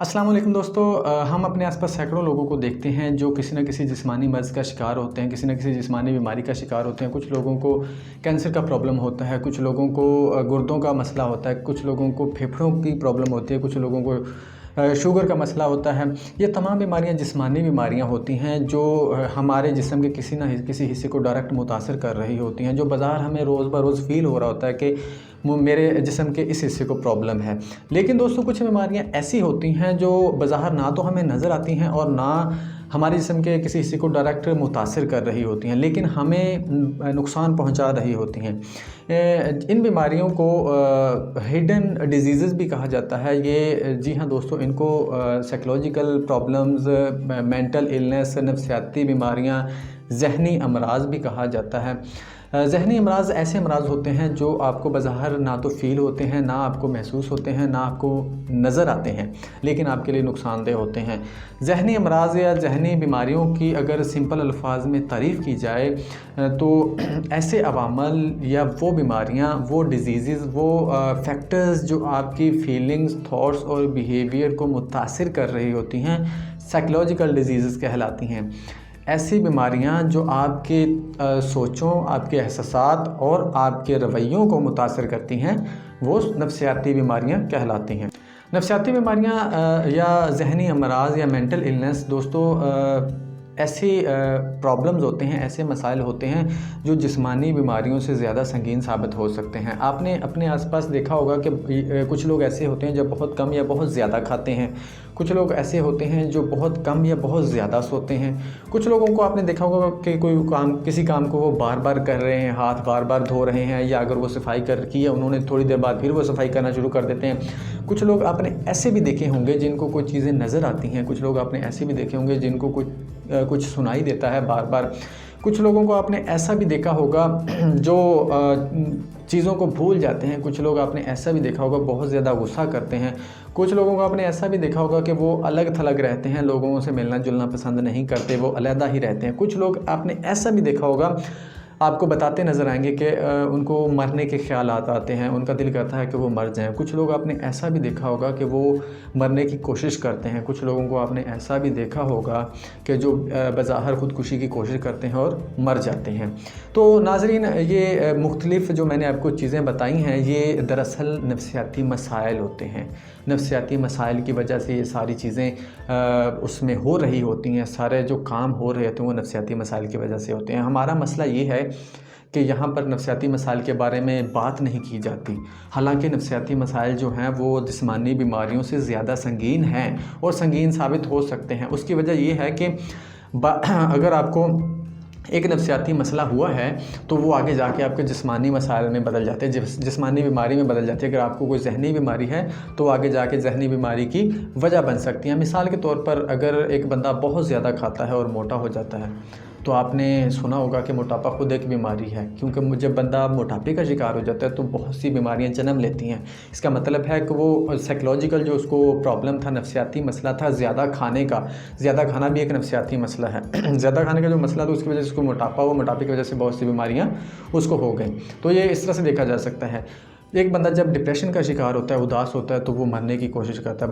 अस्सलाम वालेकुम दोस्तों, हम अपने आसपास सैकड़ों लोगों को देखते हैं जो किसी न किसी जिस्मानी मर्ज़ का शिकार होते हैं, किसी न किसी जिस्मानी बीमारी का शिकार होते हैं। कुछ लोगों को कैंसर का प्रॉब्लम होता है, कुछ लोगों को गुर्दों का मसला होता है, कुछ लोगों को फेफड़ों की प्रॉब्लम होती है, कुछ लोगों को शुगर का मसला होता है। ये तमाम बीमारियाँ जिस्मानी बीमारियाँ होती हैं जो हमारे जिस्म के किसी न किसी हिस्से को डायरेक्ट मुतासिर कर रही होती हैं, जो बाज़ार हमें रोज़ ब रोज़ फ़ील हो रहा होता है कि मेरे जिस्म के इस हिस्से को प्रॉब्लम है। लेकिन दोस्तों, कुछ बीमारियाँ ऐसी होती हैं जो बाज़ार ना तो हमें नज़र आती हैं और ना हमारे जिस्म के किसी हिस्से को डायरेक्ट मुतासिर कर रही होती हैं, लेकिन हमें नुकसान पहुंचा रही होती हैं। इन बीमारियों को हिडन डिजीज़ भी कहा जाता है। ये जी हाँ दोस्तों, इनको साइकोलॉजिकल प्रॉब्लम्स, मेंटल इलनेस, नफ्सियाती बीमारियाँ, ज़हनी अमराज़ भी कहा जाता है। ज़हनी अमराज़ ऐसे अमराज़ होते हैं जो आपको बज़ाहिर ना तो फ़ील होते हैं, ना आपको महसूस होते हैं, ना आपको नज़र आते हैं, लेकिन आपके लिए नुकसानदेह होते हैं। ज़हनी अमराज़ या ज़हनी बीमारियों की अगर सिंपल अल्फाज में तारीफ़ की जाए तो ऐसे अवामल या वो बीमारियाँ, वो डिजीज़, वो फैक्टर्स जो आपकी फ़ीलिंग्स, थॉट्स और बिहेवियर को मुतासिर कर रही होती हैं, साइकोलॉजिकल डिजीज़ कहलाती हैं। ऐसी बीमारियां जो आपके सोचों, आपके एहसासात और आपके रवैयों को मुतासर करती हैं, वो नफ्सियाती बीमारियां कहलाती हैं। नफ्सियाती बीमारियां या ज़हनी अमराज़ या मेंटल इलनेस दोस्तों ऐसे प्रॉब्लम्स होते हैं, ऐसे मसाइल होते हैं जो जिस्मानी बीमारियों से ज़्यादा संगीन साबित हो सकते हैं। आपने अपने आसपास देखा होगा कि कुछ लोग ऐसे होते हैं जो बहुत कम या बहुत ज़्यादा खाते हैं, कुछ लोग ऐसे होते हैं जो बहुत कम या बहुत ज़्यादा सोते हैं, कुछ लोगों को आपने देखा होगा कि किसी काम को वो बार बार कर रहे हैं, हाथ बार बार धो रहे हैं, या अगर वो सफाई कर की है उन्होंने थोड़ी देर बाद फिर वो सफाई करना शुरू कर देते हैं। कुछ लोग आपने ऐसे भी देखे होंगे जिनको कुछ चीज़ें नज़र आती हैं, कुछ लोग आपने ऐसे भी देखे होंगे जिनको कुछ सुनाई देता है बार बार। कुछ लोगों को आपने ऐसा भी देखा होगा जो चीज़ों को भूल जाते हैं। कुछ लोग आपने ऐसा भी देखा होगा बहुत ज़्यादा गुस्सा करते हैं। कुछ लोगों को आपने ऐसा भी देखा होगा कि वो अलग थलग रहते हैं, लोगों से मिलना जुलना पसंद नहीं करते, वो अलहदा ही रहते हैं। कुछ लोग आपने ऐसा भी देखा होगा, आपको बताते नज़र आएंगे कि उनको मरने के ख़्यालात आते हैं, उनका दिल करता है कि वो मर जाएं। कुछ लोग आपने ऐसा भी देखा होगा कि वो मरने की कोशिश करते हैं। कुछ लोगों को आपने ऐसा भी देखा होगा कि जो बज़ाहिर ख़ुदकुशी की कोशिश करते हैं और मर जाते हैं। तो नाज़रीन, ये मुख्तलिफ़ जो मैंने आपको चीज़ें बताई हैं, ये दरअसल नफ्सियाती मसाइल होते हैं। नफ्सियाती मसाइल की वजह से ये सारी चीज़ें उसमें हो रही होती हैं, सारे जो काम हो रहे होते हैं वो नफ्सियाती मसाइल की वजह से होते हैं। हमारा मसला ये है कि यहाँ पर नफ्सियाती मसाइल के बारे में बात नहीं की जाती। हालांकि नफ्सियाती मसाइल जो हैं वो जिस्मानी बीमारियों से ज़्यादा संगीन हैं और संगीन साबित हो सकते हैं। उसकी वजह ये है कि अगर आपको एक नफ्सियाती मसला हुआ है तो वो आगे जाके आपके जिस्मानी मसाइल में बदल जाते हैं, जिस्मानी बीमारी में बदल जाती है। अगर आपको कोई जहनी बीमारी है तो आगे जाके जहनी बीमारी की वजह बन सकती है। मिसाल के तौर पर अगर एक बंदा बहुत ज़्यादा खाता है और मोटा हो जाता है, तो आपने सुना होगा कि मोटापा खुद एक बीमारी है, क्योंकि जब बंदा मोटापे का शिकार हो जाता है तो बहुत सी बीमारियां जन्म लेती हैं। इसका मतलब है कि वो साइकोलॉजिकल जो उसको प्रॉब्लम था, नफ्सियाती मसला था ज़्यादा खाने का, ज़्यादा खाना भी एक नफ्सियाती मसला है। ज़्यादा खाने का जो मसला था उसकी वजह से उसको मोटापा हुआ, मोटापे की वजह से बहुत सी बीमारियाँ उसको हो गई। तो ये इस तरह से देखा जा सकता है। एक बंदा जब डिप्रेशन का शिकार होता है, उदास होता है, तो वो मरने की कोशिश करता है।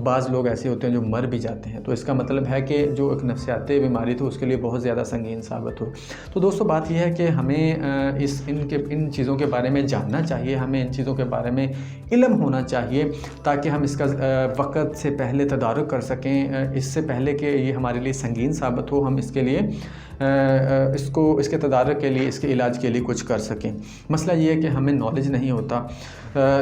बाज़ लोग ऐसे होते हैं जो मर भी जाते हैं। तो इसका मतलब है कि जो एक नफ्सियाती बीमारी थी उसके लिए बहुत ज़्यादा संगीन साबित हो। तो दोस्तों, बात यह है कि हमें इन चीज़ों के बारे में जानना चाहिए, हमें इन चीज़ों के बारे में इल्म होना चाहिए ताकि हम इसका वक़्त से पहले तदारुक कर सकें, इससे पहले कि ये हमारे लिए संगीन साबित हो, हम इसके लिए इसके तदारुक के लिए, इसके इलाज के लिए कुछ कर सकें। मसला ये है कि हमें नॉलेज नहीं होता।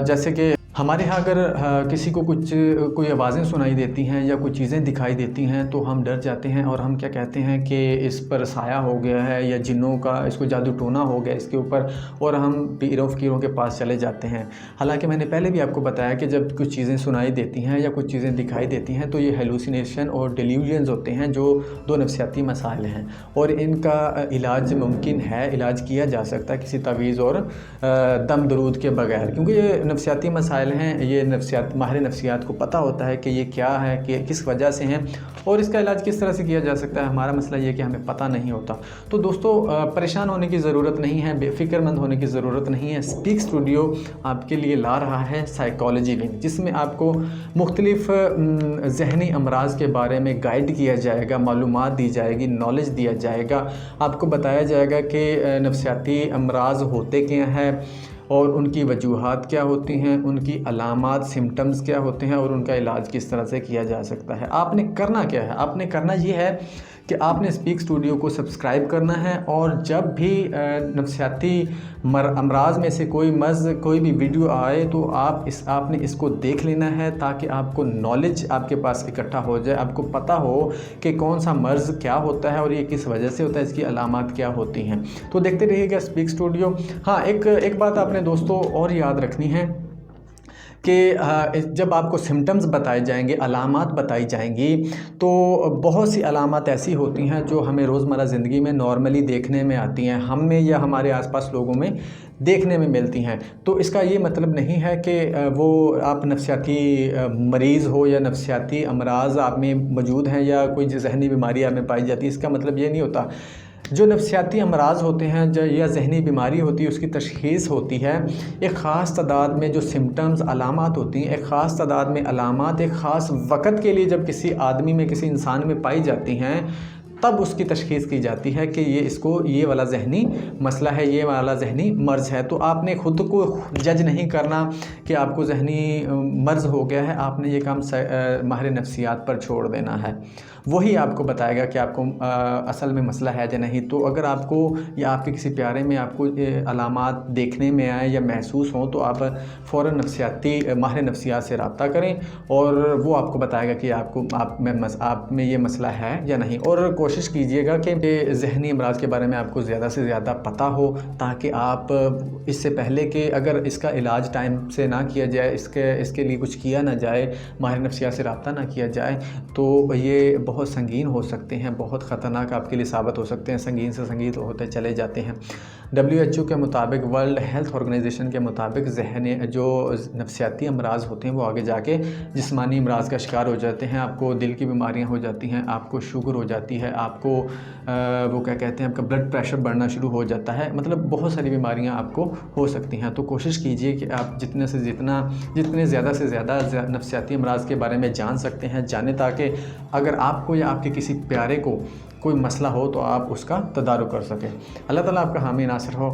जैसे कि हमारे यहाँ अगर किसी को कोई आवाज़ें सुनाई देती हैं या कोई चीज़ें दिखाई देती हैं तो हम डर जाते हैं और हम क्या कहते हैं कि इस पर साया हो गया है या जिन्नों का, इसको जादू टोना हो गया इसके ऊपर, और हम पीरों फ़कीरों के पास चले जाते हैं। हालांकि मैंने पहले भी आपको बताया कि जब कुछ चीज़ें सुनाई देती हैं या कुछ चीज़ें दिखाई देती हैं तो ये हेलुसिनेशन और डिल्यूजन्स होते हैं, जो दो नफ्सियाती मसाइल हैं, और इनका इलाज मुमकिन है, इलाज किया जा सकता है किसी तवीज़ और दम दरूद के बगैर, क्योंकि ये नफ्सियाती मसाइल मसाइल हैं, ये नफ्सियात माहिर नफ्सियात को पता होता है कि ये क्या है, कि किस वजह से हैं और इसका इलाज किस तरह से किया जा सकता है। हमारा मसला ये है कि हमें पता नहीं होता। तो दोस्तों परेशान होने की ज़रूरत नहीं है, बेफ़िक्रमंद होने की ज़रूरत नहीं है। स्पीक स्टूडियो आपके लिए ला रहा है साइकोलॉजी विंग, जिसमें आपको मुख्तलिफ़ ज़हनी अमराज़ के बारे में गाइड किया जाएगा, मालूमात दी जाएगी, नॉलेज दिया जाएगा। आपको बताया जाएगा कि नफ्सियाती अमराज़ होते क्या हैं और उनकी वजूहात क्या होती हैं, उनकी अलामात सिम्टम्स क्या होते हैं और उनका इलाज किस तरह से किया जा सकता है। आपने करना क्या है? आपने करना ये है कि आपने स्पीक स्टूडियो को सब्सक्राइब करना है और जब भी नफ्सियाती अमराज़ में से कोई भी वीडियो आए तो आपने इसको देख लेना है, ताकि आपको नॉलेज आपके पास इकट्ठा हो जाए, आपको पता हो कि कौन सा मर्ज़ क्या होता है और ये किस वजह से होता है, इसकी अलामात क्या होती हैं। तो देखते रहिएगा स्पीक स्टूडियो। हाँ, एक बात आपने दोस्तों और याद रखनी है कि जब आपको सिम्टम्स बताए जाएंगे, अलामात बताई जाएंगी, तो बहुत सी अलामात ऐसी होती हैं जो हमें रोज़मर्रा ज़िंदगी में नॉर्मली देखने में आती हैं, हम में या हमारे आसपास लोगों में देखने में मिलती हैं। तो इसका ये मतलब नहीं है कि वो आप नफ्सियाती मरीज़ हो या नफ्सियाती अमराज़ आप में मौजूद हैं या कोई ज़हनी बीमारी आप में पाई जाती है, इसका मतलब ये नहीं होता। जो नफ्सियाती अमराज़ होते हैं या ज़हनी बीमारी होती है, उसकी तशख़ीस होती है एक ख़ास तादाद में। जो सिम्टम्स अलामात होती हैं एक ख़ास तादाद में, अलामात एक ख़ास वक़्त के लिए जब किसी आदमी में, किसी इंसान में पाई जाती हैं, तब उसकी तशख़ीस की जाती है कि ये वाला ज़हनी मसला है, ये वाला ज़हनी मर्ज़ है। तो आपने ख़ुद को जज नहीं करना कि आपको ज़हनी मर्ज़ हो गया है, आपने ये काम माहिर नफ्सियात पर छोड़ देना है। वही आपको बताएगा कि आपको असल में मसला है या नहीं। तो अगर आपको या आपके किसी प्यारे में आपको अलामात देखने में आए या महसूस हों, तो आप फ़ौरन माहिर नफ्सियात से रब्ता करें और वो आपको बताएगा कि आप में ये मसला है या नहीं। और कोशिश कीजिएगा कि ज़हनी अमराज़ के बारे में आपको ज़्यादा से ज़्यादा पता हो, ताकि आप इससे पहले कि अगर इसका इलाज टाइम से ना किया जाए, इसके लिए कुछ किया ना जाए, माहिर नफ्सियात से रब्ता ना किया जाए, तो ये बहुत संगीन हो सकते हैं, बहुत ख़तरनाक आपके लिए साबित हो सकते हैं, संगीन से संगीन होते चले जाते हैं। WHO के मुताबिक, वर्ल्ड हेल्थ ऑर्गेनाइजेशन के मुताबिक जो नफ्सियाती अमराज़ होते हैं वो आगे जाके जिस्मानी अमराज़ का शिकार हो जाते हैं। आपको दिल की बीमारियां हो जाती हैं, आपको शुगर हो जाती है, आपको वो क्या कहते हैं, आपका ब्लड प्रेशर बढ़ना शुरू हो जाता है, मतलब बहुत सारी बीमारियां आपको हो सकती हैं। तो कोशिश कीजिए कि आप जितने ज़्यादा से ज़्यादा नफ्सियाती अमराज़ के बारे में जान सकते हैं जानें, ताकि अगर आपको या आपके किसी प्यारे को कोई मसला हो तो आप उसका तदारुक कर सकें। अल्लाह ताला आपका हामी नासिर हो।